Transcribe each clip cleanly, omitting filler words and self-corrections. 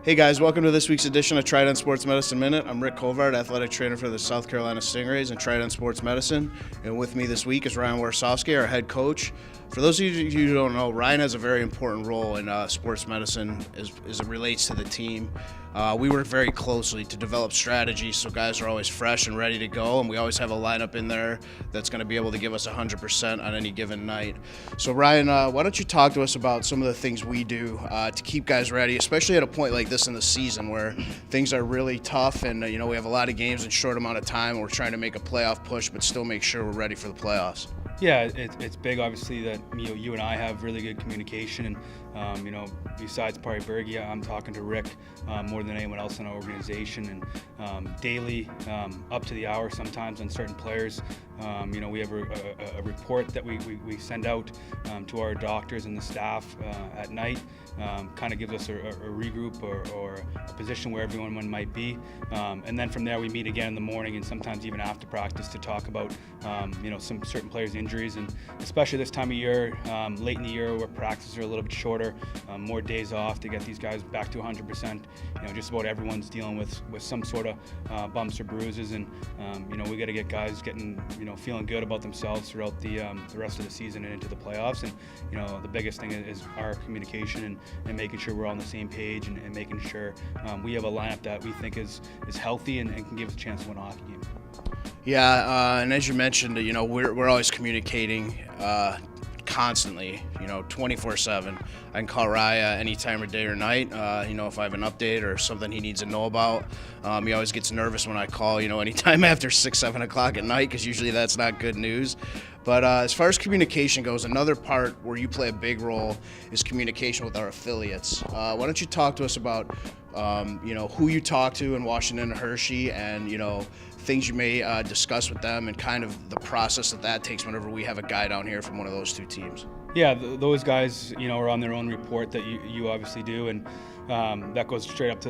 Hey guys, welcome to this week's edition of Trident Sports Medicine Minute. I'm Rick Covard, athletic trainer for the South Carolina Stingrays and Trident Sports Medicine. And with me this week is Ryan Warsofsky, our head coach. For those of you who don't know, Ryan has a very important role in sports medicine as it relates to the team. We work very closely to develop strategies so guys are always fresh and ready to go, and we always have a lineup in there that's going to be able to give us 100% on any given night. So Ryan, why don't you talk to us about some of the things we do to keep guys ready, especially at a point like this in the season where things are really tough and we have a lot of games in a short amount of time, and we're trying to make a playoff push but still make sure we're ready for the playoffs. Yeah, it's big, obviously, that you and I have really good communication, and besides probably Bergie, I'm talking to Rick more than anyone else in our organization, and daily, up to the hour sometimes on certain players. We have a report that we send out to our doctors and the staff at night. Kind of gives us a regroup or a position where everyone might be, and then from there we meet again in the morning and sometimes even after practice to talk about some certain players' injuries, and especially this time of year, late in the year where practices are a little bit shorter, more days off to get these guys back to 100%. Just about everyone's dealing with some sort of bumps or bruises, and we got to get guys getting feeling good about themselves throughout the rest of the season and into the playoffs. And the biggest thing is our communication and making sure we're all on the same page, and making sure we have a lineup that we think is healthy and can give us a chance to win a hockey game. Yeah, and as you mentioned, we're always communicating constantly, 24/7. I can call Raya any time of day or night, if I have an update or something he needs to know about. He always gets nervous when I call, anytime after 6, 7 o'clock at night, because usually that's not good news. But as far as communication goes, another part where you play a big role is communication with our affiliates. Why don't you talk to us about, who you talk to in Washington and Hershey, and, things you may discuss with them, and kind of the process that takes whenever we have a guy down here from one of those two teams. Yeah, those guys, are on their own report that you obviously do, and that goes straight up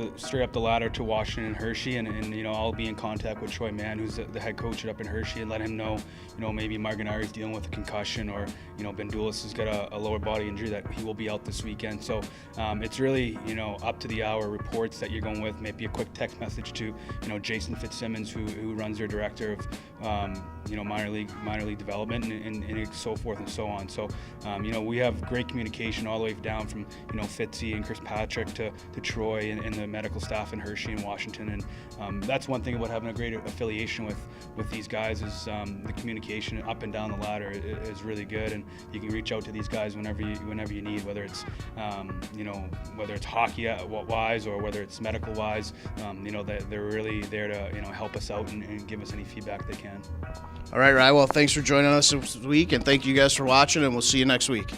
the ladder to Washington and Hershey, and I'll be in contact with Troy Mann, who's the head coach up in Hershey, and let him know, maybe Marginari's dealing with a concussion, or Bendulis has got a lower body injury that he will be out this weekend. So it's really up to the hour reports that you're going with. Maybe a quick text message to Jason Fitzsimmons, who runs their director of minor league development, and so forth and so on. So we have great communication all the way down from Fitzy and Chris Patrick to Troy and the medical staff in Hershey and Washington. And that's one thing about having a great affiliation with these guys is the communication up and down the ladder is really good, and you can reach out to these guys whenever you need, whether it's whether it's hockey wise or whether it's medical wise. They're really there to help us out and give us any feedback they can. All right, Ryan. Well, thanks for joining us this week, and thank you guys for watching, and we'll see you next week.